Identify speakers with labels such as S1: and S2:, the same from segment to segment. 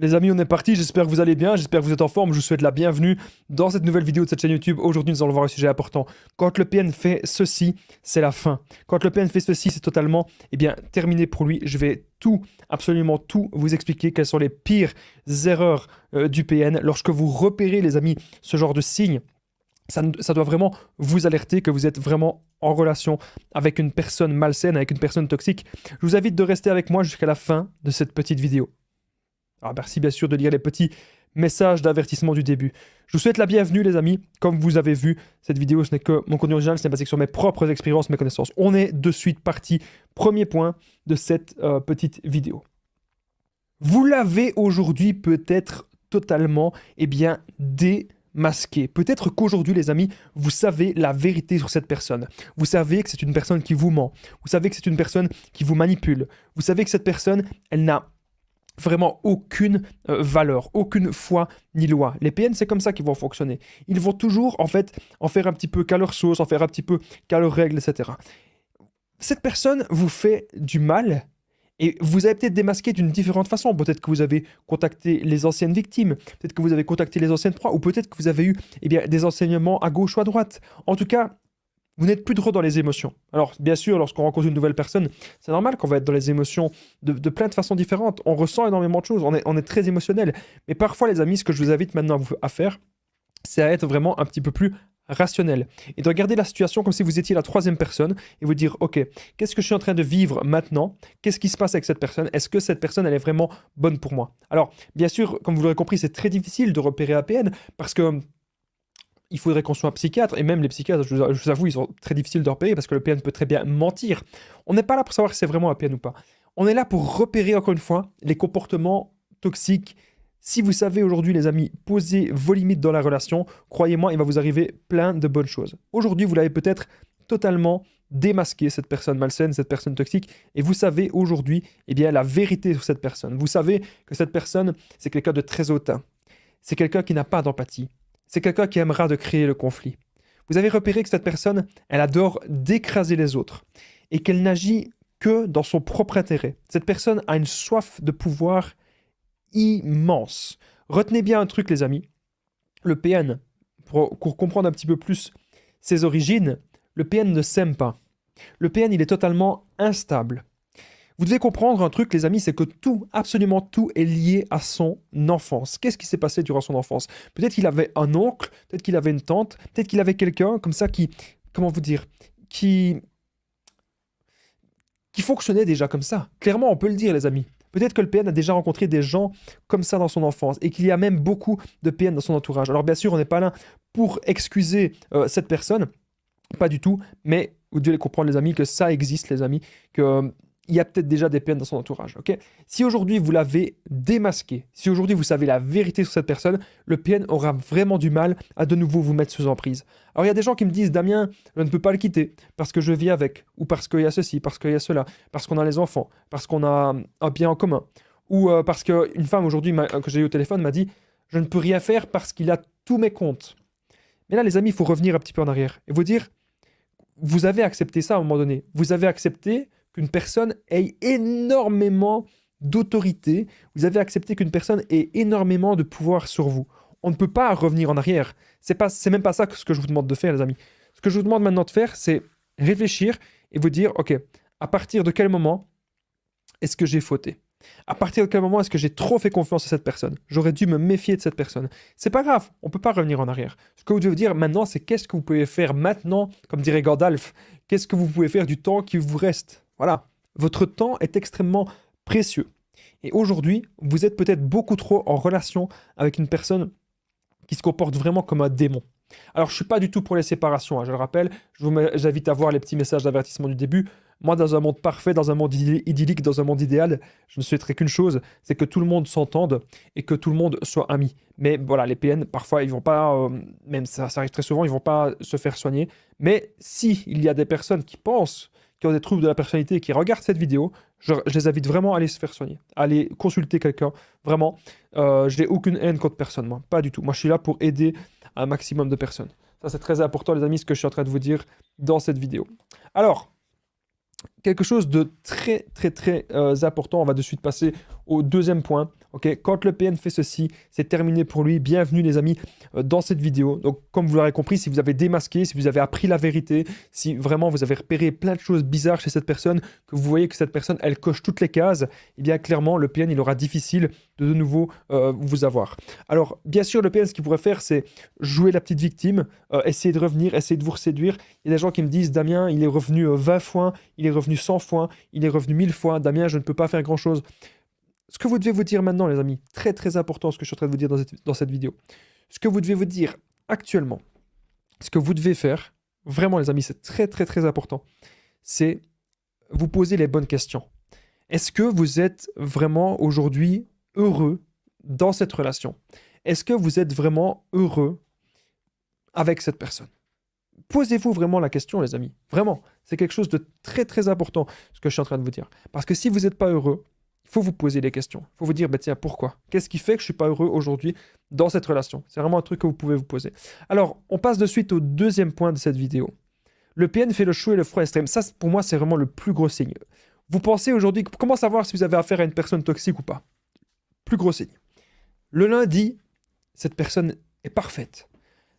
S1: Les amis, on est parti, j'espère que vous allez bien, j'espère que vous êtes en forme, je vous souhaite la bienvenue dans cette nouvelle vidéo de cette chaîne YouTube. Aujourd'hui, nous allons voir un sujet important. Quand le PN fait ceci, c'est la fin. Quand le PN fait ceci, c'est totalement, terminé pour lui. Je vais tout, absolument tout vous expliquer quelles sont les pires erreurs du PN. Lorsque vous repérez, les amis, ce genre de signes, ça doit vraiment vous alerter que vous êtes vraiment en relation avec une personne malsaine, avec une personne toxique. Je vous invite de rester avec moi jusqu'à la fin de cette petite vidéo. Alors merci bien sûr de lire les petits messages d'avertissement du début. Je vous souhaite la bienvenue les amis. Comme vous avez vu, cette vidéo ce n'est que mon contenu original, ce n'est basé sur mes propres expériences, mes connaissances. On est de suite parti. Premier point de cette petite vidéo. Vous l'avez aujourd'hui peut-être totalement démasqué. Peut-être qu'aujourd'hui les amis, vous savez la vérité sur cette personne. Vous savez que c'est une personne qui vous ment. Vous savez que c'est une personne qui vous manipule. Vous savez que cette personne, elle n'a vraiment aucune valeur, aucune foi ni loi. Les PN, c'est comme ça qu'ils vont fonctionner. Ils vont toujours, en fait, en faire un petit peu qu'à leur sauce, en faire un petit peu qu'à leurs règles, etc. Cette personne vous fait du mal et vous avez peut-être démasqué d'une différente façon. Peut-être que vous avez contacté les anciennes victimes, peut-être que vous avez contacté les anciennes proies, ou peut-être que vous avez eu des enseignements à gauche ou à droite. En tout cas, vous n'êtes plus trop dans les émotions. Alors, bien sûr, lorsqu'on rencontre une nouvelle personne, c'est normal qu'on va être dans les émotions de plein de façons différentes. On ressent énormément de choses, on est très émotionnel. Mais parfois, les amis, ce que je vous invite maintenant à faire, c'est à être vraiment un petit peu plus rationnel. Et de regarder la situation comme si vous étiez la troisième personne et vous dire, ok, qu'est-ce que je suis en train de vivre maintenant? Qu'est-ce qui se passe avec cette personne? Est-ce que cette personne, elle est vraiment bonne pour moi? Alors, bien sûr, comme vous l'aurez compris, c'est très difficile de repérer APN parce que il faudrait qu'on soit un psychiatre, et même les psychiatres, je vous avoue, ils sont très difficiles de repérer parce que le PN peut très bien mentir. On n'est pas là pour savoir si c'est vraiment un PN ou pas. On est là pour repérer, encore une fois, les comportements toxiques. Si vous savez aujourd'hui, les amis, poser vos limites dans la relation, croyez-moi, il va vous arriver plein de bonnes choses. Aujourd'hui, vous l'avez peut-être totalement démasqué, cette personne malsaine, cette personne toxique, et vous savez aujourd'hui, la vérité sur cette personne. Vous savez que cette personne, c'est quelqu'un de très hautain. C'est quelqu'un qui n'a pas d'empathie. C'est quelqu'un qui aimera de créer le conflit. Vous avez repéré que cette personne, elle adore d'écraser les autres et qu'elle n'agit que dans son propre intérêt. Cette personne a une soif de pouvoir immense. Retenez bien un truc, les amis. Le PN, pour comprendre un petit peu plus ses origines, le PN ne s'aime pas. Le PN, il est totalement instable. Vous devez comprendre un truc, les amis, c'est que tout, absolument tout, est lié à son enfance. Qu'est-ce qui s'est passé durant son enfance? Peut-être qu'il avait un oncle, peut-être qu'il avait une tante, peut-être qu'il avait quelqu'un comme ça qui, comment vous dire, qui fonctionnait déjà comme ça. Clairement, on peut le dire, les amis. Peut-être que le PN a déjà rencontré des gens comme ça dans son enfance et qu'il y a même beaucoup de PN dans son entourage. Alors bien sûr, on n'est pas là pour excuser cette personne, pas du tout, mais vous devez comprendre, les amis, que ça existe, les amis, que il y a peut-être déjà des PN dans son entourage, ok? Si aujourd'hui vous l'avez démasqué, si aujourd'hui vous savez la vérité sur cette personne, le PN aura vraiment du mal à de nouveau vous mettre sous emprise. Alors il y a des gens qui me disent, Damien, je ne peux pas le quitter parce que je vis avec, ou parce qu'il y a ceci, parce qu'il y a cela, parce qu'on a les enfants, parce qu'on a un bien en commun, ou parce qu'une femme aujourd'hui que j'ai eu au téléphone m'a dit, je ne peux rien faire parce qu'il a tous mes comptes. Mais là les amis, il faut revenir un petit peu en arrière et vous dire, vous avez accepté ça à un moment donné, vous avez accepté qu'une personne ait énormément d'autorité, vous avez accepté qu'une personne ait énormément de pouvoir sur vous. On ne peut pas revenir en arrière. C'est même pas ça ce que je vous demande de faire, les amis. Ce que je vous demande maintenant de faire, c'est réfléchir et vous dire, ok, à partir de quel moment est-ce que j'ai fauté? À partir de quel moment est-ce que j'ai trop fait confiance à cette personne? J'aurais dû me méfier de cette personne. C'est pas grave, on peut pas revenir en arrière. Ce que vous devez dire maintenant, c'est qu'est-ce que vous pouvez faire maintenant, comme dirait Gandalf, qu'est-ce que vous pouvez faire du temps qui vous reste? Voilà, votre temps est extrêmement précieux. Et aujourd'hui, vous êtes peut-être beaucoup trop en relation avec une personne qui se comporte vraiment comme un démon. Alors, je ne suis pas du tout pour les séparations, hein, je le rappelle. Je vous invite à voir les petits messages d'avertissement du début. Moi, dans un monde parfait, dans un monde idyllique, dans un monde idéal, je ne souhaiterais qu'une chose, c'est que tout le monde s'entende et que tout le monde soit ami. Mais voilà, les PN, parfois, ils vont pas, même ça arrive très souvent, ils vont pas se faire soigner. Mais si il y a des personnes qui pensent, qui ont des troubles de la personnalité et qui regardent cette vidéo, je les invite vraiment à aller se faire soigner, à aller consulter quelqu'un. Vraiment, je n'ai aucune haine contre personne, moi, pas du tout. Moi, je suis là pour aider un maximum de personnes. Ça, c'est très important, les amis, ce que je suis en train de vous dire dans cette vidéo. Alors, quelque chose de très important, on va de suite passer au deuxième point. Ok, quand le PN fait ceci, c'est terminé pour lui. Bienvenue les amis dans cette vidéo. Donc comme vous l'aurez compris, si vous avez démasqué, si vous avez appris la vérité, si vraiment vous avez repéré plein de choses bizarres chez cette personne, que vous voyez que cette personne, elle coche toutes les cases, eh bien clairement, le PN, il aura difficile de nouveau vous avoir. Alors, bien sûr, le PN, ce qu'il pourrait faire, c'est jouer la petite victime, essayer de revenir, essayer de vous séduire. Il y a des gens qui me disent, Damien, il est revenu 20 fois, il est revenu 100 fois, il est revenu 1000 fois. Damien, je ne peux pas faire grand-chose. Ce que vous devez vous dire maintenant, les amis, très très important ce que je suis en train de vous dire dans cette vidéo. Ce que vous devez vous dire actuellement, ce que vous devez faire, vraiment les amis, c'est très très très important, c'est vous poser les bonnes questions. Est-ce que vous êtes vraiment aujourd'hui heureux dans cette relation? Est-ce que vous êtes vraiment heureux avec cette personne? Posez-vous vraiment la question, les amis. Vraiment, c'est quelque chose de très très important, ce que je suis en train de vous dire. Parce que si vous n'êtes pas heureux, il faut vous poser des questions. Il faut vous dire, bah, tiens, pourquoi? Qu'est-ce qui fait que je ne suis pas heureux aujourd'hui dans cette relation? C'est vraiment un truc que vous pouvez vous poser. Alors, on passe de suite au deuxième point de cette vidéo. Le PN fait le chaud et le froid extrême. Ça, pour moi, c'est vraiment le plus gros signe. Vous pensez aujourd'hui, comment savoir si vous avez affaire à une personne toxique ou pas? Plus gros signe. Le lundi, cette personne est parfaite.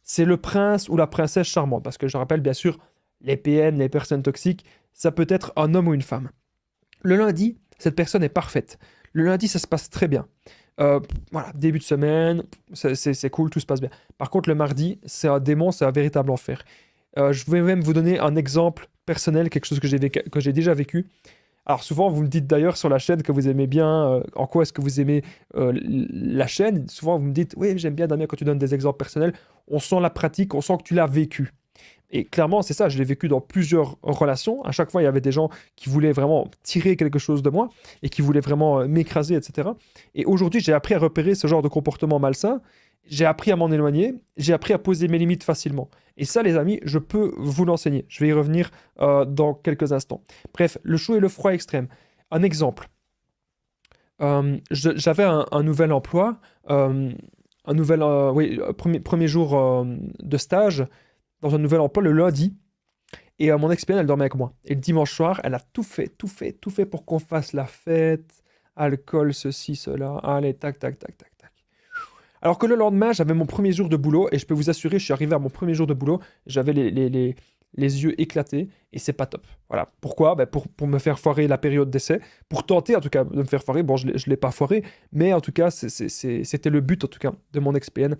S1: C'est le prince ou la princesse charmante. Parce que je rappelle, bien sûr, les PN, les personnes toxiques, ça peut être un homme ou une femme. Le lundi, cette personne est parfaite. Le lundi, ça se passe très bien. Voilà, début de semaine, c'est cool, tout se passe bien. Par contre, le mardi, c'est un démon, c'est un véritable enfer. Je vais même vous donner un exemple personnel, quelque chose que j'ai déjà vécu. Alors souvent, vous me dites d'ailleurs sur la chaîne que vous aimez bien, en quoi est-ce que vous aimez la chaîne. Souvent, vous me dites, oui, j'aime bien Damien quand tu donnes des exemples personnels. On sent la pratique, on sent que tu l'as vécu. Et clairement, c'est ça, je l'ai vécu dans plusieurs relations. À chaque fois, il y avait des gens qui voulaient vraiment tirer quelque chose de moi et qui voulaient vraiment m'écraser, etc. Et aujourd'hui, j'ai appris à repérer ce genre de comportement malsain. J'ai appris à m'en éloigner. J'ai appris à poser mes limites facilement. Et ça, les amis, je peux vous l'enseigner. Je vais y revenir dans quelques instants. Bref, le chaud et le froid extrême. Un exemple. J'avais un nouvel emploi, premier jour de stage dans un nouvel emploi le lundi. Et mon ex-PN, elle dormait avec moi. Et le dimanche soir, elle a tout fait pour qu'on fasse la fête, alcool, ceci, cela. Allez, tac, tac, tac, tac, tac. Alors que le lendemain, j'avais mon premier jour de boulot, et je peux vous assurer, je suis arrivé à mon premier jour de boulot, j'avais les yeux éclatés, et c'est pas top. Voilà. Pourquoi? Pour me faire foirer la période d'essai, pour tenter en tout cas de me faire foirer. Bon, je l'ai pas foiré, mais en tout cas, c'était le but en tout cas de mon ex-PN,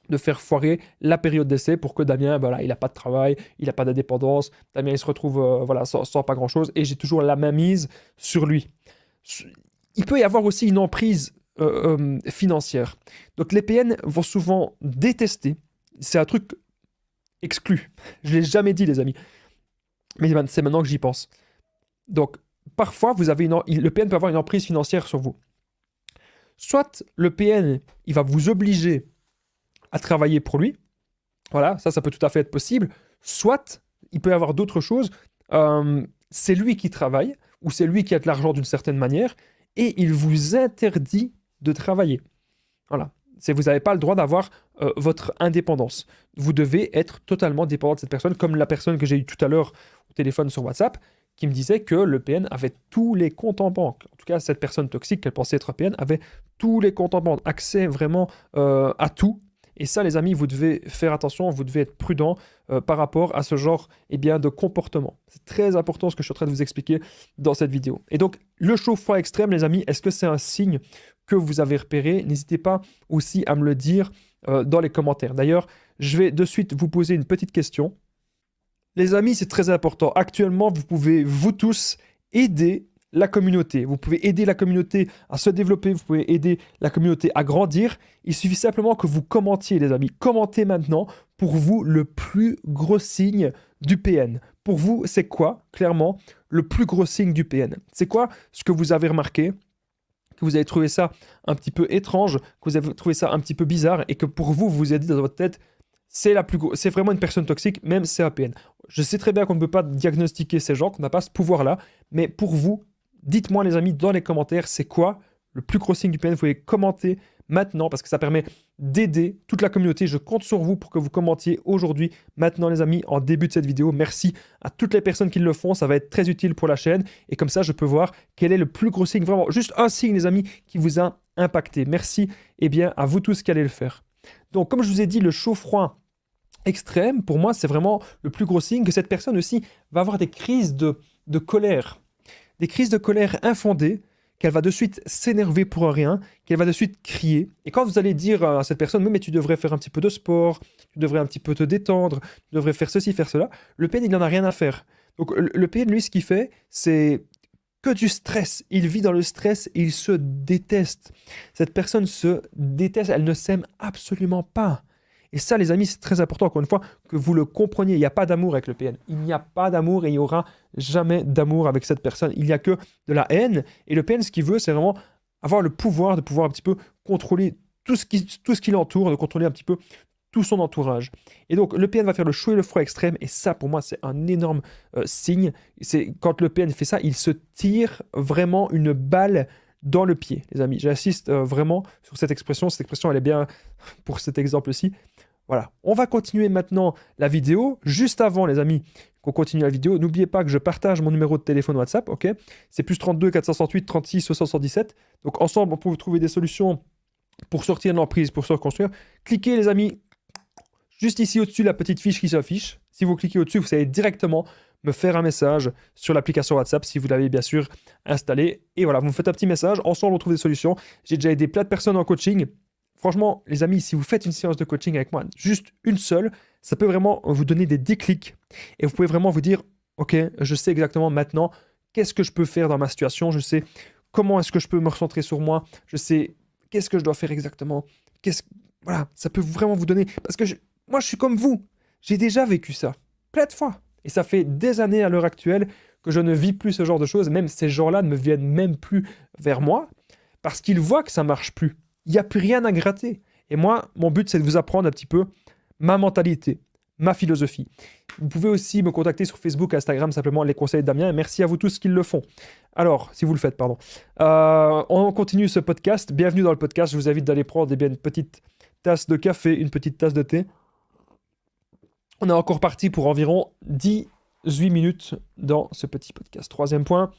S1: de faire foirer la période d'essai pour que Damien, voilà, il n'a pas de travail, il n'a pas d'indépendance, Damien il se retrouve voilà, sans pas grand-chose, et j'ai toujours la main mise sur lui. Il peut y avoir aussi une emprise financière. Donc les PN vont souvent détester, c'est un truc exclu, je ne l'ai jamais dit les amis, mais c'est maintenant que j'y pense. Donc parfois, le PN peut avoir une emprise financière sur vous. Soit le PN, il va vous obliger à travailler pour lui. Voilà, ça peut tout à fait être possible. Soit, il peut y avoir d'autres choses. C'est lui qui travaille, ou c'est lui qui a de l'argent d'une certaine manière, et il vous interdit de travailler. Voilà. Vous n'avez pas le droit d'avoir votre indépendance. Vous devez être totalement dépendant de cette personne, comme la personne que j'ai eue tout à l'heure au téléphone sur WhatsApp, qui me disait que le PN avait tous les comptes en banque. En tout cas, cette personne toxique qu'elle pensait être PN avait tous les comptes en banque, accès vraiment à tout. Et ça, les amis, vous devez faire attention, vous devez être prudent par rapport à ce genre de comportement. C'est très important ce que je suis en train de vous expliquer dans cette vidéo. Et donc, le chaud-froid extrême, les amis, est-ce que c'est un signe que vous avez repéré? N'hésitez pas aussi à me le dire dans les commentaires. D'ailleurs, je vais de suite vous poser une petite question. Les amis, c'est très important. Actuellement, vous pouvez, vous tous, aider la communauté. Vous pouvez aider la communauté à se développer, vous pouvez aider la communauté à grandir. Il suffit simplement que vous commentiez, les amis. Commentez maintenant, pour vous, le plus gros signe du PN. Pour vous, c'est quoi, clairement, le plus gros signe du PN? C'est quoi ce que vous avez remarqué, que vous avez trouvé ça un petit peu étrange, que vous avez trouvé ça un petit peu bizarre, et que pour vous, vous vous êtes dit dans votre tête, c'est vraiment une personne toxique, même c'est un PN. Je sais très bien qu'on ne peut pas diagnostiquer ces gens, qu'on n'a pas ce pouvoir-là, mais pour vous, dites-moi les amis dans les commentaires, c'est quoi le plus gros signe du PN? Vous pouvez commenter maintenant parce que ça permet d'aider toute la communauté. Je compte sur vous pour que vous commentiez aujourd'hui, maintenant les amis, en début de cette vidéo. Merci à toutes les personnes qui le font, ça va être très utile pour la chaîne. Et comme ça, je peux voir quel est le plus gros signe, vraiment juste un signe les amis, qui vous a impacté. Merci à vous tous qui allez le faire. Donc, comme je vous ai dit, le chaud-froid extrême, pour moi, c'est vraiment le plus gros signe que cette personne aussi va avoir des crises de colère. Des crises de colère infondées, qu'elle va de suite s'énerver pour rien, qu'elle va de suite crier. Et quand vous allez dire à cette personne, mais tu devrais faire un petit peu de sport, tu devrais un petit peu te détendre, tu devrais faire ceci, faire cela, le PN, il n'en a rien à faire. Donc le PN, lui, ce qu'il fait, c'est que du stress. Il vit dans le stress et il se déteste. Cette personne se déteste, elle ne s'aime absolument pas. Et ça, les amis, c'est très important, encore une fois, que vous le compreniez. Il n'y a pas d'amour avec le PN. Il n'y a pas d'amour et il n'y aura jamais d'amour avec cette personne. Il n'y a que de la haine. Et le PN, ce qu'il veut, c'est vraiment avoir le pouvoir de pouvoir un petit peu contrôler tout ce qui l'entoure, de contrôler un petit peu tout son entourage. Et donc, le PN va faire le chaud et le froid extrême. Et ça, pour moi, c'est un énorme signe. C'est quand le PN fait ça, il se tire vraiment une balle dans le pied, les amis. J'insiste vraiment sur cette expression. Cette expression, elle est bien pour cet exemple-ci. Voilà. On va continuer maintenant la vidéo. Juste avant, les amis, qu'on continue la vidéo, n'oubliez pas que je partage mon numéro de téléphone WhatsApp, ok? C'est plus 32 468 36 77. Donc, ensemble, on peut vous trouver des solutions pour sortir de l'emprise, pour se reconstruire. Cliquez, les amis, juste ici au-dessus, la petite fiche qui s'affiche. Si vous cliquez au-dessus, vous allez directement me faire un message sur l'application WhatsApp si vous l'avez bien sûr installée. Et voilà, vous me faites un petit message. Ensemble, on trouve des solutions. J'ai déjà aidé plein de personnes en coaching. Franchement, les amis, si vous faites une séance de coaching avec moi, juste une seule, ça peut vraiment vous donner des déclics. Et vous pouvez vraiment vous dire, ok, je sais exactement maintenant qu'est-ce que je peux faire dans ma situation. Je sais comment est-ce que je peux me recentrer sur moi. Je sais qu'est-ce que je dois faire exactement. Voilà, ça peut vraiment vous donner... Parce que moi, je suis comme vous. J'ai déjà vécu ça, plein de fois. Et ça fait des années à l'heure actuelle que je ne vis plus ce genre de choses. Même ces gens-là ne me viennent même plus vers moi parce qu'ils voient que ça marche plus. Il n'y a plus rien à gratter. Et moi, mon but, c'est de vous apprendre un petit peu ma mentalité, ma philosophie. Vous pouvez aussi me contacter sur Facebook, Instagram, simplement les conseils de Damien. Et merci à vous tous qui le font. Alors, si vous le faites, pardon. On continue ce podcast. Bienvenue dans le podcast. Je vous invite d'aller prendre une petite tasse de café, une petite tasse de thé. On est encore parti pour environ 18 minutes dans ce petit podcast. Troisième point,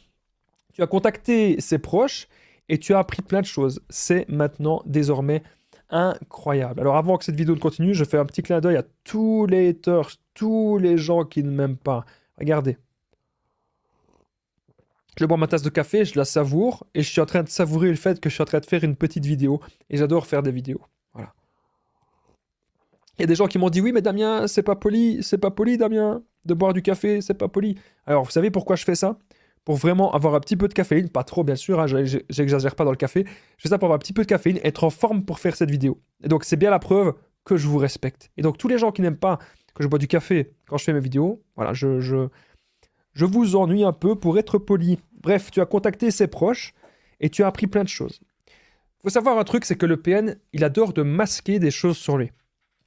S1: tu as contacté ses proches et tu as appris plein de choses. C'est maintenant désormais incroyable. Alors avant que cette vidéo ne continue, je fais un petit clin d'œil à tous les haters, tous les gens qui ne m'aiment pas. Regardez. Je bois ma tasse de café, je la savoure et je suis en train de savourer le fait que je suis en train de faire une petite vidéo et j'adore faire des vidéos. Voilà. Il y a des gens qui m'ont dit, oui, mais Damien, c'est pas poli, Damien, de boire du café, c'est pas poli. Alors, vous savez pourquoi je fais ça? Pour vraiment avoir un petit peu de caféine, pas trop bien sûr, hein, j'exagère pas dans le café. Je fais ça pour avoir un petit peu de caféine, être en forme pour faire cette vidéo. Et donc, c'est bien la preuve que je vous respecte. Et donc, tous les gens qui n'aiment pas que je bois du café quand je fais mes vidéos, voilà, je vous ennuie un peu pour être poli. Bref, tu as contacté ses proches et tu as appris plein de choses. Il faut savoir un truc, c'est que le PN, il adore de masquer des choses sur lui.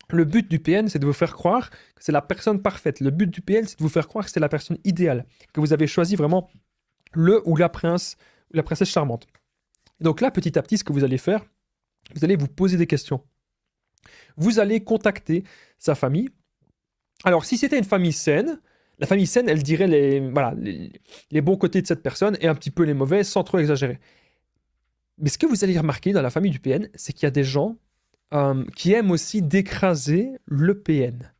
S1: Le but du PN, c'est de vous faire croire que c'est la personne parfaite. Le but du PN, c'est de vous faire croire que c'est la personne idéale, que vous avez choisi vraiment le ou la princesse charmante. Et donc là, petit à petit, ce que vous allez faire, vous allez vous poser des questions. Vous allez contacter sa famille. Alors, si c'était une famille saine, la famille saine, elle dirait les bons côtés de cette personne et un petit peu les mauvais, sans trop exagérer. Mais ce que vous allez remarquer dans la famille du PN, c'est qu'il y a des gens qui aiment aussi d'écraser le PN.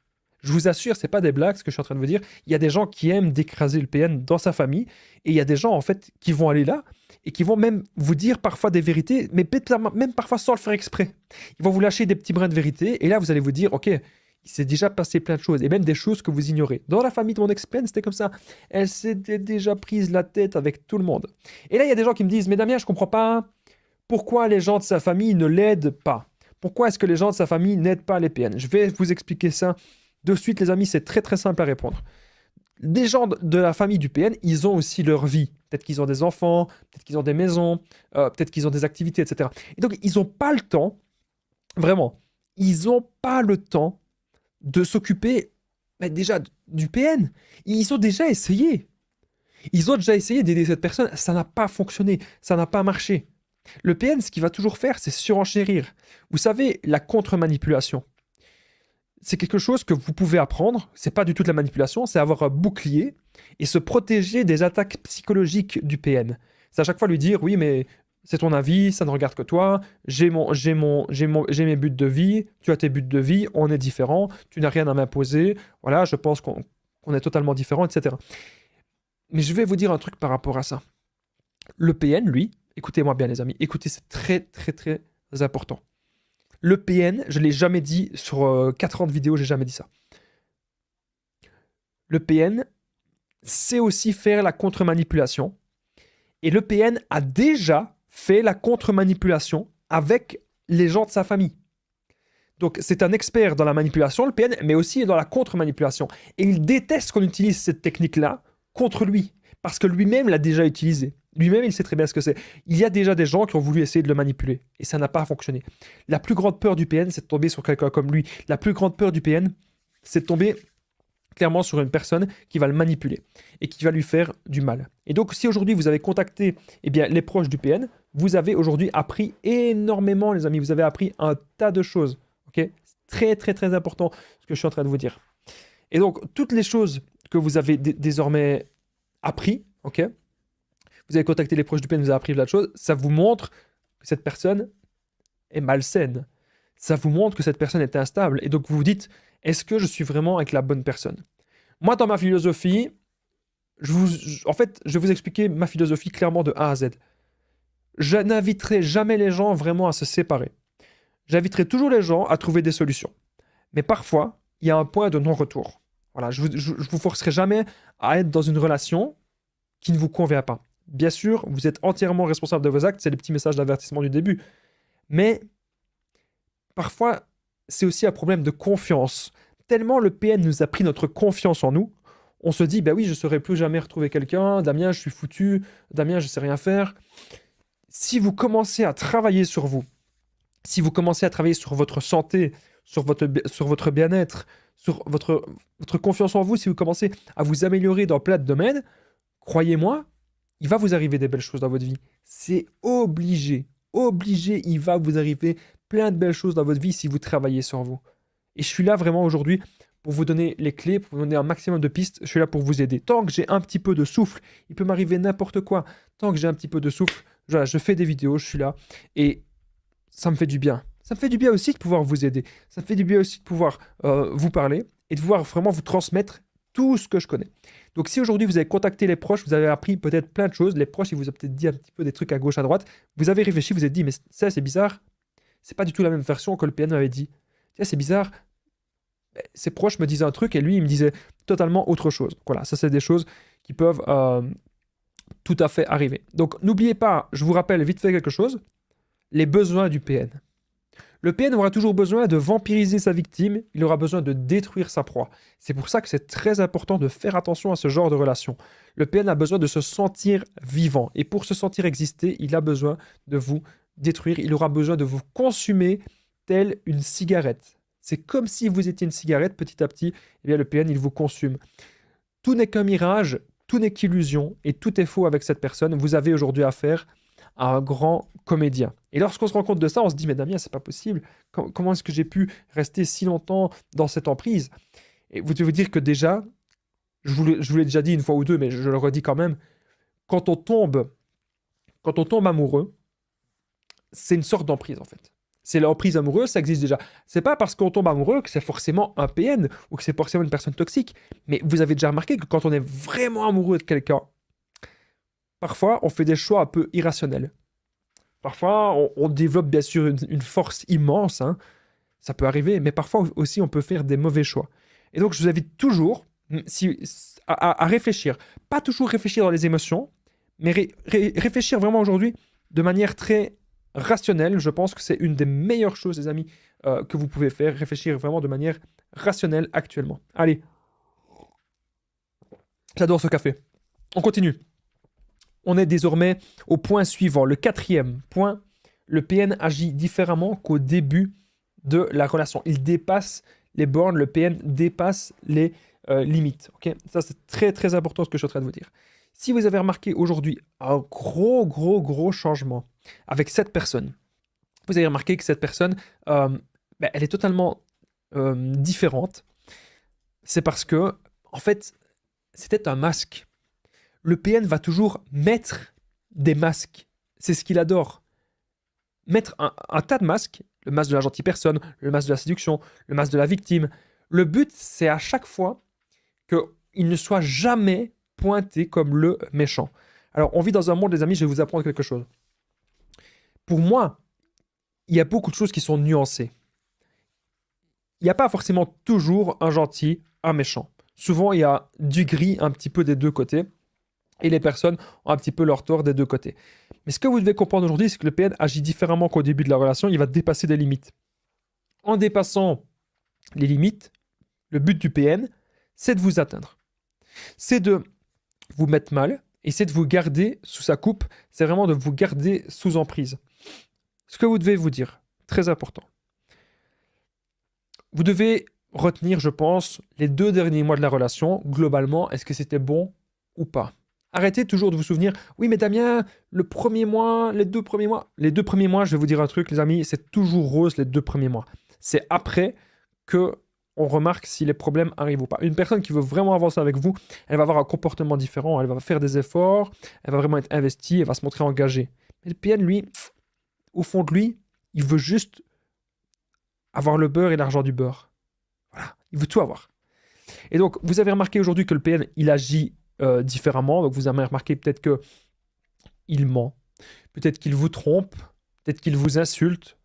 S1: Je vous assure, c'est pas des blagues ce que je suis en train de vous dire. Il y a des gens qui aiment d'écraser le PN dans sa famille et il y a des gens en fait qui vont aller là et qui vont même vous dire parfois des vérités, mais même parfois sans le faire exprès. Ils vont vous lâcher des petits brins de vérité et là vous allez vous dire, ok, il s'est déjà passé plein de choses et même des choses que vous ignorez. Dans la famille de mon ex-PN, c'était comme ça. Elle s'était déjà prise la tête avec tout le monde. Et là, il y a des gens qui me disent, mais Damien, je comprends pas pourquoi les gens de sa famille ne l'aident pas. Pourquoi est-ce que les gens de sa famille n'aident pas les PN? Je vais vous expliquer ça de suite, les amis, c'est très très simple à répondre. Des gens de la famille du PN, ils ont aussi leur vie. Peut-être qu'ils ont des enfants, peut-être qu'ils ont des maisons, peut-être qu'ils ont des activités, etc. Et donc, ils n'ont pas le temps, vraiment, ils n'ont pas le temps de s'occuper déjà du PN. Ils ont déjà essayé. Ils ont déjà essayé d'aider cette personne, ça n'a pas fonctionné, ça n'a pas marché. Le PN, ce qu'il va toujours faire, c'est surenchérir. Vous savez, la contre-manipulation. C'est quelque chose que vous pouvez apprendre. C'est pas du tout de la manipulation, c'est avoir un bouclier et se protéger des attaques psychologiques du PN. C'est à chaque fois lui dire, oui, mais c'est ton avis, ça ne regarde que toi, j'ai mes buts de vie, tu as tes buts de vie, on est différents, tu n'as rien à m'imposer, voilà, je pense qu'on est totalement différents, etc. Mais je vais vous dire un truc par rapport à ça. Le PN, lui, écoutez-moi bien les amis, écoutez, c'est très très très important. Le PN, je ne l'ai jamais dit sur 4 ans de vidéo, j'ai jamais dit ça. Le PN, c'est aussi faire la contre-manipulation. Et le PN a déjà fait la contre-manipulation avec les gens de sa famille. Donc c'est un expert dans la manipulation, le PN, mais aussi dans la contre-manipulation. Et il déteste qu'on utilise cette technique-là contre lui, parce que lui-même l'a déjà utilisée. Lui-même, il sait très bien ce que c'est. Il y a déjà des gens qui ont voulu essayer de le manipuler, et ça n'a pas fonctionné. La plus grande peur du PN, c'est de tomber sur quelqu'un comme lui. La plus grande peur du PN, c'est de tomber clairement sur une personne qui va le manipuler et qui va lui faire du mal. Et donc, si aujourd'hui vous avez contacté les proches du PN, vous avez aujourd'hui appris énormément, les amis. Vous avez appris un tas de choses. Okay, c'est très, très, très important ce que je suis en train de vous dire. Et donc, toutes les choses que vous avez désormais appris, ok, vous avez contacté les proches du PN, vous avez appris plein de choses, ça vous montre que cette personne est malsaine. Ça vous montre que cette personne est instable. Et donc, vous vous dites, est-ce que je suis vraiment avec la bonne personne? Moi, dans ma philosophie, je vais vous expliquer ma philosophie clairement de A à Z. Je n'inviterai jamais les gens vraiment à se séparer. J'inviterai toujours les gens à trouver des solutions. Mais parfois, il y a un point de non-retour. Voilà, je vous forcerai jamais à être dans une relation qui ne vous convient pas. Bien sûr, vous êtes entièrement responsable de vos actes, c'est les petits messages d'avertissement du début. Mais parfois, c'est aussi un problème de confiance. Tellement le PN nous a pris notre confiance en nous, on se dit, bah oui, je ne saurais plus jamais retrouver quelqu'un, Damien, je suis foutu, Damien, je ne sais rien faire. Si vous commencez à travailler sur vous, si vous commencez à travailler sur votre santé, sur votre bien-être, sur votre confiance en vous, si vous commencez à vous améliorer dans plein de domaines, croyez-moi, il va vous arriver des belles choses dans votre vie. C'est obligé, obligé, il va vous arriver plein de belles choses dans votre vie si vous travaillez sur vous. Et je suis là vraiment aujourd'hui pour vous donner les clés, pour vous donner un maximum de pistes. Je suis là pour vous aider. Tant que j'ai un petit peu de souffle, il peut m'arriver n'importe quoi. Tant que j'ai un petit peu de souffle, voilà, je fais des vidéos, je suis là. Et ça me fait du bien. Ça me fait du bien aussi de pouvoir vous aider. Ça me fait du bien aussi de pouvoir vous parler et de pouvoir vraiment vous transmettre tout ce que je connais. Donc si aujourd'hui vous avez contacté les proches, vous avez appris peut-être plein de choses, les proches ils vous ont peut-être dit un petit peu des trucs à gauche, à droite, vous avez réfléchi, vous avez dit mais ça c'est bizarre, c'est pas du tout la même version que le PN m'avait dit. Tiens, c'est bizarre, ses proches me disaient un truc et lui il me disait totalement autre chose. Voilà, ça c'est des choses qui peuvent tout à fait arriver. Donc n'oubliez pas, je vous rappelle vite fait quelque chose, les besoins du PN. Le PN aura toujours besoin de vampiriser sa victime, il aura besoin de détruire sa proie. C'est pour ça que c'est très important de faire attention à ce genre de relation. Le PN a besoin de se sentir vivant, et pour se sentir exister, il a besoin de vous détruire, il aura besoin de vous consumer telle une cigarette. C'est comme si vous étiez une cigarette, petit à petit, eh bien le PN, il vous consume. Tout n'est qu'un mirage, tout n'est qu'illusion, et tout est faux avec cette personne. Vous avez aujourd'hui affaire à un grand comédien. Et lorsqu'on se rend compte de ça, on se dit, mais Damien, c'est pas possible. Comment est-ce que j'ai pu rester si longtemps dans cette emprise? Et vous devez vous dire que déjà, je vous l'ai déjà dit une fois ou deux, mais je le redis quand même, quand on tombe amoureux, c'est une sorte d'emprise en fait. C'est l'emprise amoureuse, ça existe déjà. C'est pas parce qu'on tombe amoureux que c'est forcément un PN ou que c'est forcément une personne toxique. Mais vous avez déjà remarqué que quand on est vraiment amoureux de quelqu'un, parfois on fait des choix un peu irrationnels. Parfois on développe bien sûr une force immense, hein. Ça peut arriver, mais parfois aussi on peut faire des mauvais choix. Et donc je vous invite toujours à réfléchir. Pas toujours réfléchir dans les émotions, mais réfléchir vraiment aujourd'hui de manière très rationnelle. Je pense que c'est une des meilleures choses, les amis, que vous pouvez faire. Réfléchir vraiment de manière rationnelle actuellement. Allez, j'adore ce café. On continue. On est désormais au point suivant, le 4e point. Le PN agit différemment qu'au début de la relation. Il dépasse les bornes, le PN dépasse les limites. Okay, ça, c'est très, très important ce que je suis en train de vous dire. Si vous avez remarqué aujourd'hui un gros changement avec cette personne, vous avez remarqué que cette personne, elle est totalement différente. C'est parce que, en fait, c'était un masque. Le PN va toujours mettre des masques. C'est ce qu'il adore. Mettre un tas de masques, le masque de la gentille personne, le masque de la séduction, le masque de la victime. Le but, c'est à chaque fois qu'il ne soit jamais pointé comme le méchant. Alors, on vit dans un monde, les amis, je vais vous apprendre quelque chose. Pour moi, il y a beaucoup de choses qui sont nuancées. Il n'y a pas forcément toujours un gentil, un méchant. Souvent, il y a du gris un petit peu des deux côtés. Et les personnes ont un petit peu leur tort des deux côtés. Mais ce que vous devez comprendre aujourd'hui, c'est que le PN agit différemment qu'au début de la relation. Il va dépasser des limites. En dépassant les limites, le but du PN, c'est de vous atteindre. C'est de vous mettre mal et c'est de vous garder sous sa coupe. C'est vraiment de vous garder sous emprise. Ce que vous devez vous dire, très important. Vous devez retenir, je pense, les 2 derniers mois de la relation. Globalement, est-ce que c'était bon ou pas? Arrêtez toujours de vous souvenir, oui mais Damien, le premier mois, les 2 premiers mois. Les 2 premiers mois, je vais vous dire un truc les amis, c'est toujours rose les 2 premiers mois. C'est après que on remarque si les problèmes arrivent ou pas. Une personne qui veut vraiment avancer avec vous, elle va avoir un comportement différent, elle va faire des efforts, elle va vraiment être investie, elle va se montrer engagée. Mais le PN, lui, au fond de lui, il veut juste avoir le beurre et l'argent du beurre. Voilà, il veut tout avoir. Et donc, vous avez remarqué aujourd'hui que le PN, il agit différemment. Donc, vous avez remarqué peut-être qu'il ment, peut-être qu'il vous trompe, peut-être qu'il vous insulte,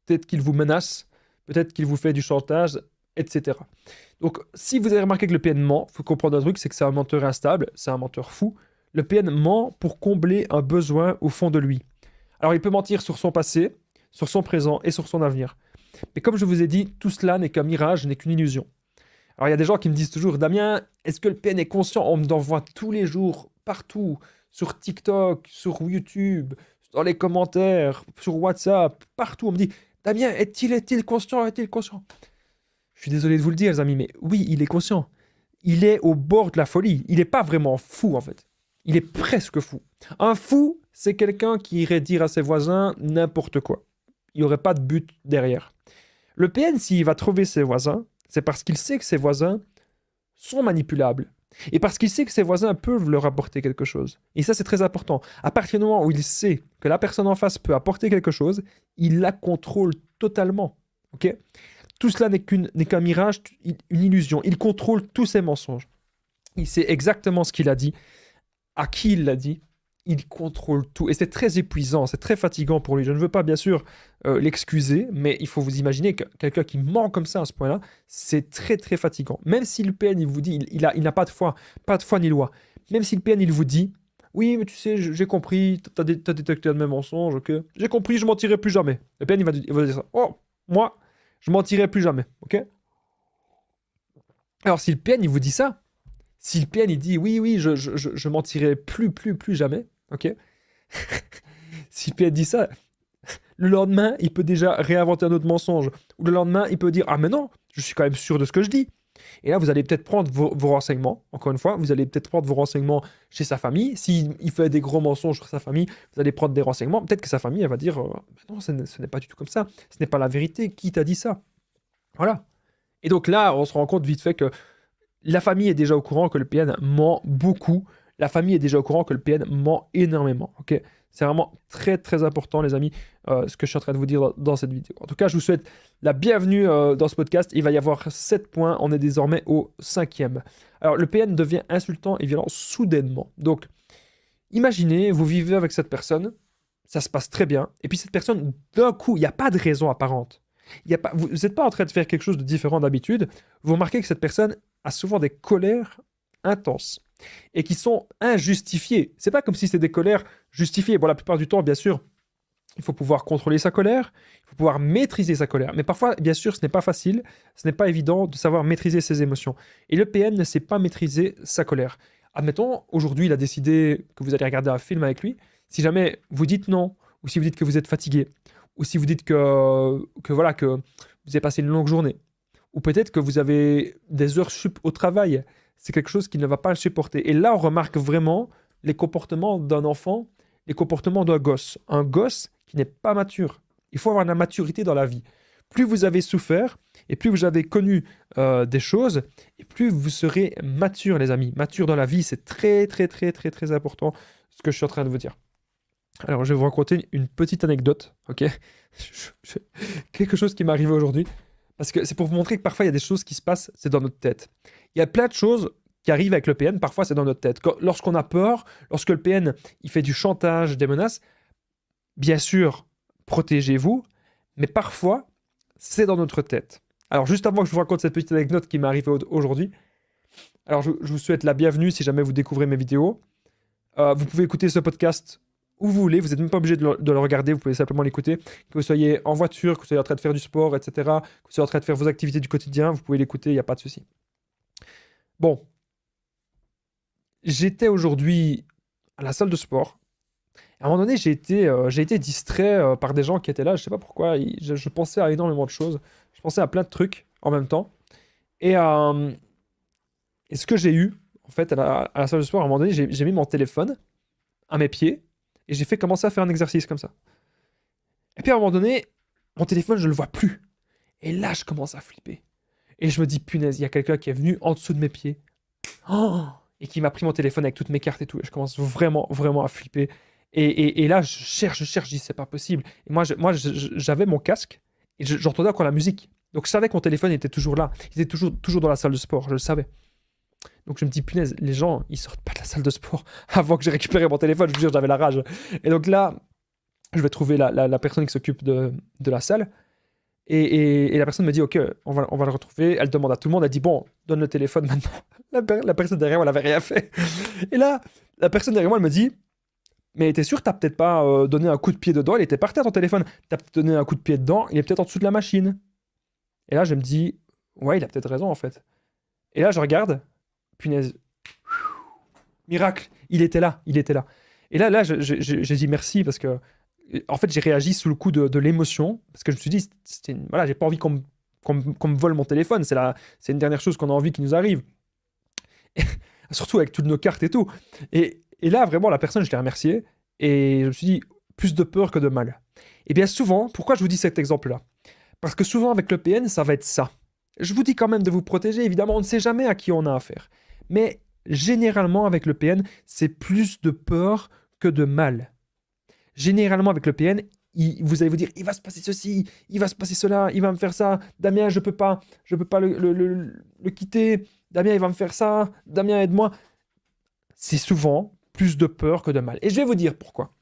S1: peut-être qu'il vous menace, peut-être qu'il vous fait du chantage, etc. Donc, si vous avez remarqué que le PN ment, il faut comprendre un truc, c'est que c'est un menteur instable, c'est un menteur fou. Le PN ment pour combler un besoin au fond de lui. Alors, il peut mentir sur son passé, sur son présent et sur son avenir. Mais comme je vous ai dit, tout cela n'est qu'un mirage, n'est qu'une illusion. Alors, il y a des gens qui me disent toujours, Damien, est-ce que le PN est conscient? On me envoie tous les jours, partout, sur TikTok, sur YouTube, dans les commentaires, sur WhatsApp, partout. On me dit, Damien, est-il conscient? Est-il conscient? Je suis désolé de vous le dire, les amis, mais oui, il est conscient. Il est au bord de la folie. Il n'est pas vraiment fou, en fait. Il est presque fou. Un fou, c'est quelqu'un qui irait dire à ses voisins n'importe quoi. Il n'y aurait pas de but derrière. Le PN, s'il va trouver ses voisins, c'est parce qu'il sait que ses voisins sont manipulables. Et parce qu'il sait que ses voisins peuvent leur apporter quelque chose. Et ça, c'est très important. À partir du moment où il sait que la personne en face peut apporter quelque chose, il la contrôle totalement. Ok ? Tout cela n'est qu'un mirage, une illusion. Il contrôle tous ses mensonges. Il sait exactement ce qu'il a dit, à qui il l'a dit. Il contrôle tout. Et c'est très épuisant, c'est très fatigant pour lui. Je ne veux pas, bien sûr, l'excuser, mais il faut vous imaginer que quelqu'un qui ment comme ça à ce point-là, c'est très, très fatigant. Même si le PN, il vous dit, il n'a pas de foi ni loi. Même si le PN, il vous dit, oui, mais tu sais, j'ai compris, t'as détecté un de mes mensonges, ok? J'ai compris, je mentirai plus jamais. Le PN, il va dire ça. Oh, moi, je mentirai plus jamais, ok? Alors, si le PN, il vous dit ça, si le PN, il dit, oui, je mentirai plus jamais, ok? Si le PN dit ça, le lendemain, il peut déjà réinventer un autre mensonge. Ou le lendemain, il peut dire, ah mais non, je suis quand même sûr de ce que je dis. Et là, vous allez peut-être prendre vos renseignements. Encore une fois, vous allez peut-être prendre vos renseignements chez sa famille. S'il fait des gros mensonges sur sa famille, vous allez prendre des renseignements. Peut-être que sa famille, elle va dire, non, ce n'est pas du tout comme ça. Ce n'est pas la vérité. Qui t'a dit ça? Voilà. Et donc là, on se rend compte vite fait que la famille est déjà au courant que le PN ment beaucoup. La famille est déjà au courant que le PN ment énormément. Ok, c'est vraiment très très important, les amis, ce que je suis en train de vous dire dans cette vidéo. En tout cas, je vous souhaite la bienvenue dans ce podcast. Il va y avoir 7 points. On est désormais au 5e. Alors, le PN devient insultant et violent soudainement. Donc, imaginez, vous vivez avec cette personne, ça se passe très bien, et puis cette personne, d'un coup, il n'y a pas de raison apparente. Vous n'êtes pas en train de faire quelque chose de différent d'habitude. Vous remarquez que cette personne a souvent des colères intenses et qui sont injustifiées. C'est pas comme si c'était des colères justifiées. Bon, la plupart du temps, bien sûr, il faut pouvoir contrôler sa colère, il faut pouvoir maîtriser sa colère. Mais parfois, bien sûr, ce n'est pas facile, ce n'est pas évident de savoir maîtriser ses émotions. Et le PN ne sait pas maîtriser sa colère. Admettons, aujourd'hui, il a décidé que vous allez regarder un film avec lui. Si jamais vous dites non, ou si vous dites que vous êtes fatigué, ou si vous dites que vous avez passé une longue journée, ou peut-être que vous avez des heures sup au travail, c'est quelque chose qui ne va pas le supporter. Et là, on remarque vraiment les comportements d'un enfant, les comportements d'un gosse. Un gosse qui n'est pas mature. Il faut avoir de la maturité dans la vie. Plus vous avez souffert, et plus vous avez connu des choses, et plus vous serez mature, les amis. Mature dans la vie, c'est très, très, très, très, très important, ce que je suis en train de vous dire. Alors, je vais vous raconter une petite anecdote, ok? Quelque chose qui m'est arrivé aujourd'hui. Parce que c'est pour vous montrer que parfois, il y a des choses qui se passent, c'est dans notre tête. Il y a plein de choses qui arrivent avec le PN, parfois c'est dans notre tête. Lorsqu'on a peur, lorsque le PN il fait du chantage, des menaces, bien sûr, protégez-vous, mais parfois, c'est dans notre tête. Alors, juste avant que je vous raconte cette petite anecdote qui m'est arrivée aujourd'hui, alors je vous souhaite la bienvenue si jamais vous découvrez mes vidéos. Vous pouvez écouter ce podcast où vous voulez, vous n'êtes même pas obligé de le regarder, vous pouvez simplement l'écouter. Que vous soyez en voiture, que vous soyez en train de faire du sport, etc., que vous soyez en train de faire vos activités du quotidien, vous pouvez l'écouter, il n'y a pas de souci. Bon, j'étais aujourd'hui à la salle de sport. À un moment donné, j'ai été distrait par des gens qui étaient là, je sais pas pourquoi, je pensais à énormément de choses, je pensais à plein de trucs en même temps. Et, euh, et ce que j'ai eu, en fait, à la salle de sport, à un moment donné, j'ai mis mon téléphone à mes pieds et j'ai fait commencer à faire un exercice comme ça. Et puis à un moment donné, mon téléphone, je le vois plus. Et là, je commence à flipper. Et je me dis, punaise, il y a quelqu'un qui est venu en dessous de mes pieds. Oh, et qui m'a pris mon téléphone avec toutes mes cartes et tout. Et je commence vraiment, vraiment à flipper. Et là, je cherche, je dis, c'est pas possible. Et j'avais mon casque et j'entendais encore la musique. Donc je savais que mon téléphone était toujours là. Il était toujours dans la salle de sport, je le savais. Donc je me dis, punaise, les gens, ils sortent pas de la salle de sport avant que j'ai récupéré mon téléphone. Je vous jure, j'avais la rage. Et donc là, je vais trouver la personne qui s'occupe de la salle. Et la personne me dit, ok, on va le retrouver. Elle demande à tout le monde, elle dit, bon, donne le téléphone maintenant. La personne derrière moi, elle avait rien fait. Et là, la personne derrière moi, elle me dit, mais t'es sûr, t'as peut-être pas donné un coup de pied dedans, il était par terre ton téléphone. T'as peut-être donné un coup de pied dedans, il est peut-être en dessous de la machine. Et là, je me dis, ouais, il a peut-être raison en fait. Et là, je regarde, punaise, miracle, il était là, il était là. Et là, j'ai dit merci parce que, en fait, j'ai réagi sous le coup de l'émotion parce que je me suis dit, voilà, j'ai pas envie qu'on me vole mon téléphone, c'est une dernière chose qu'on a envie qui nous arrive. Et, surtout avec toutes nos cartes et tout. Et là, vraiment, la personne, je l'ai remerciée et je me suis dit, plus de peur que de mal. Et bien souvent, pourquoi je vous dis cet exemple-là? Parce que souvent, avec le PN, ça va être ça. Je vous dis quand même de vous protéger, évidemment, on ne sait jamais à qui on a affaire. Mais généralement, avec le PN, c'est plus de peur que de mal. Généralement, avec le PN, vous allez vous dire, il va se passer ceci, il va se passer cela, il va me faire ça. Damien, je peux pas le quitter. Damien, il va me faire ça. Damien, aide-moi. C'est souvent plus de peur que de mal. Et je vais vous dire pourquoi.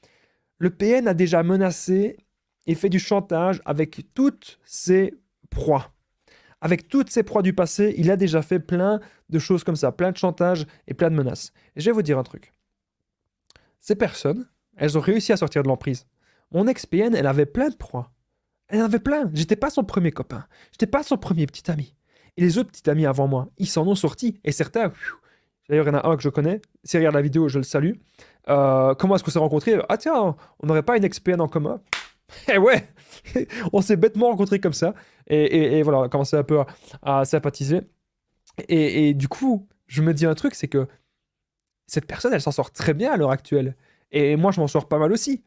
S1: Le PN a déjà menacé et fait du chantage avec toutes ses proies. Avec toutes ses proies du passé, il a déjà fait plein de choses comme ça, plein de chantages et plein de menaces. Et je vais vous dire un truc. Ces personnes, elles ont réussi à sortir de l'emprise. Mon ex-PN, elle avait plein de proies. Elle en avait plein. J'étais pas son premier copain. J'étais pas son premier petit ami. Et les autres petits amis avant moi, ils s'en ont sortis. Et certains, d'ailleurs, il y en a un que je connais. S'il regarde la vidéo, je le salue. Comment est-ce qu'on s'est rencontrés? Ah tiens, on n'aurait pas une ex-PN en commun? Eh ouais, on s'est bêtement rencontrés comme ça. Et voilà, on a commencé un peu à sympathiser. Et du coup, je me dis un truc, c'est que cette personne, elle s'en sort très bien à l'heure actuelle. Et moi, je m'en sors pas mal aussi.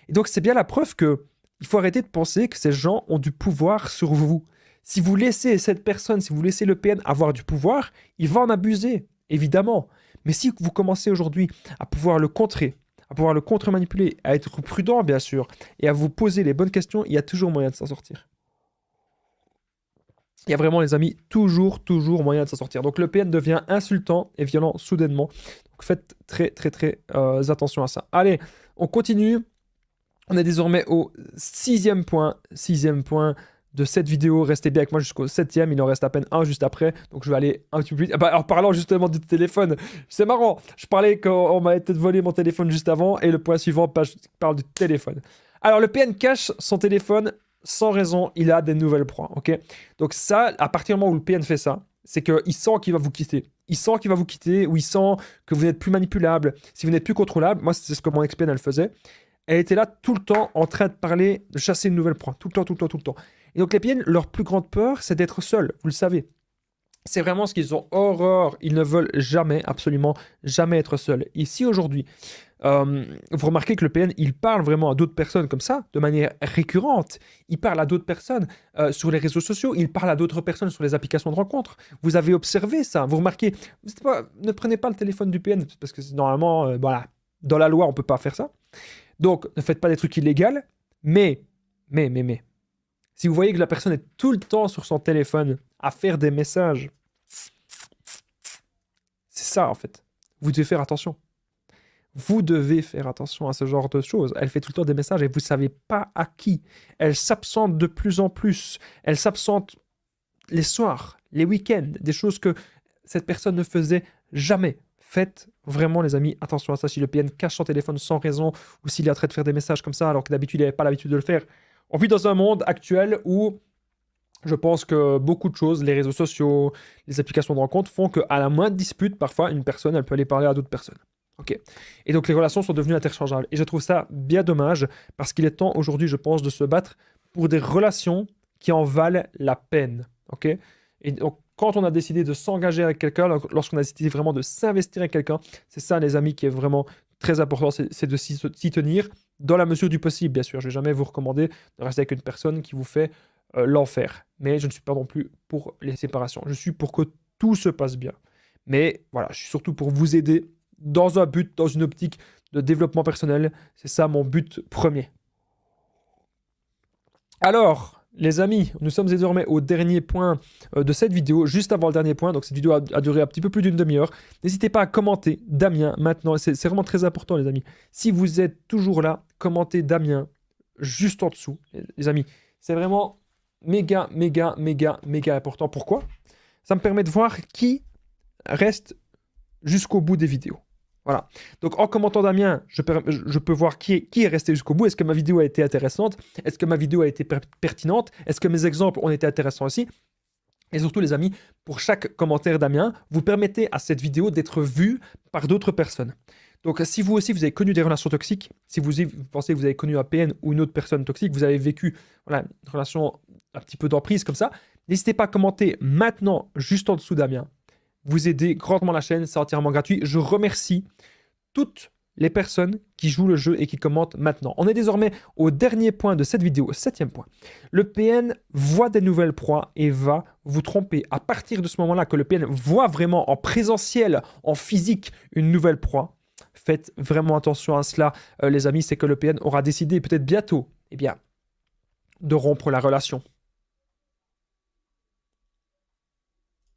S1: Et donc, c'est bien la preuve que il faut arrêter de penser que ces gens ont du pouvoir sur vous. Si vous laissez cette personne, si vous laissez le PN avoir du pouvoir, il va en abuser, évidemment. Mais si vous commencez aujourd'hui à pouvoir le contrer, à pouvoir le contre-manipuler, à être prudent, bien sûr, et à vous poser les bonnes questions, il y a toujours moyen de s'en sortir. Il y a vraiment, les amis, toujours moyen de s'en sortir. Donc le PN devient insultant et violent soudainement. Donc faites très attention à ça. Allez, on continue. On est désormais au sixième point de cette vidéo. Restez bien avec moi jusqu'au 7e. Il en reste à peine un juste après. Donc je vais aller un petit peu plus vite. Ah bah, en parlant justement du téléphone, c'est marrant. Je parlais qu'on m'avait peut-être volé mon téléphone juste avant. Et le point suivant parle du téléphone. Alors le PN cache son téléphone sans raison. Il a des nouvelles proies. Ok. Donc ça, à partir du moment où le PN fait ça, c'est qu'il sent qu'il va vous quitter. Il sent qu'il va vous quitter ou il sent que vous n'êtes plus manipulable. Si vous n'êtes plus contrôlable, moi c'est ce que mon ex-PN elle faisait. Elle était là tout le temps en train de parler, de chasser une nouvelle proie. Tout le temps. Et donc les PN, leur plus grande peur, c'est d'être seuls. Vous le savez. C'est vraiment ce qu'ils ont horreur. Ils ne veulent jamais, absolument jamais être seuls. Ici, aujourd'hui, vous remarquez que le PN, il parle vraiment à d'autres personnes comme ça, de manière récurrente. Il parle à d'autres personnes sur les réseaux sociaux. Il parle à d'autres personnes sur les applications de rencontres. Vous avez observé ça. Vous remarquez, ne prenez pas le téléphone du PN, parce que normalement, voilà, dans la loi, on ne peut pas faire ça. Donc, ne faites pas des trucs illégaux, mais, si vous voyez que la personne est tout le temps sur son téléphone à faire des messages, c'est ça en fait. Vous devez faire attention. Vous devez faire attention à ce genre de choses. Elle fait tout le temps des messages et vous ne savez pas à qui. Elle s'absente de plus en plus. Elle s'absente les soirs, les week-ends, des choses que cette personne ne faisait jamais. Faites vraiment, les amis, attention à ça. Si le PN cache son téléphone sans raison ou s'il est en train de faire des messages comme ça alors que d'habitude il n'avait pas l'habitude de le faire. On vit dans un monde actuel où je pense que beaucoup de choses, les réseaux sociaux, les applications de rencontre font qu'à la moindre dispute, parfois, une personne, elle peut aller parler à d'autres personnes. Ok. Et donc les relations sont devenues interchangeables. Et je trouve ça bien dommage parce qu'il est temps aujourd'hui, je pense, de se battre pour des relations qui en valent la peine. Ok. Et donc quand on a décidé de s'engager avec quelqu'un, lorsqu'on a décidé vraiment de s'investir avec quelqu'un, c'est ça, les amis, qui est vraiment très important, c'est de s'y tenir dans la mesure du possible, bien sûr. Je ne vais jamais vous recommander de rester avec une personne qui vous fait l'enfer. Mais je ne suis pas non plus pour les séparations. Je suis pour que tout se passe bien. Mais voilà, je suis surtout pour vous aider dans un but, dans une optique de développement personnel. C'est ça mon but premier. Alors, les amis, nous sommes désormais au dernier point de cette vidéo, juste avant le dernier point. Donc cette vidéo a duré un petit peu plus d'une demi-heure. N'hésitez pas à commenter Damien maintenant. C'est vraiment très important, les amis. Si vous êtes toujours là, commentez Damien juste en dessous. Les amis, c'est vraiment méga important. Pourquoi? Ça me permet de voir qui reste jusqu'au bout des vidéos. Voilà. Donc en commentant Damien, je peux voir qui est resté jusqu'au bout. Est-ce que ma vidéo a été intéressante? Est-ce que ma vidéo a été pertinente? Est-ce que mes exemples ont été intéressants aussi? Et surtout, les amis, pour chaque commentaire Damien, vous permettez à cette vidéo d'être vue par d'autres personnes. Donc si vous aussi, vous avez connu des relations toxiques, si vous pensez que vous avez connu un PN ou une autre personne toxique, vous avez vécu une relation un petit peu d'emprise comme ça, n'hésitez pas à commenter maintenant, juste en dessous Damien. Vous aidez grandement la chaîne, c'est entièrement gratuit. Je remercie toutes les personnes qui jouent le jeu et qui commentent maintenant. On est désormais au dernier point de cette vidéo, 7e point. Le PN voit des nouvelles proies et va vous tromper. À partir de ce moment-là que le PN voit vraiment en présentiel, en physique, une nouvelle proie, faites vraiment attention à cela, les amis, c'est que le PN aura décidé peut-être bientôt, de rompre la relation.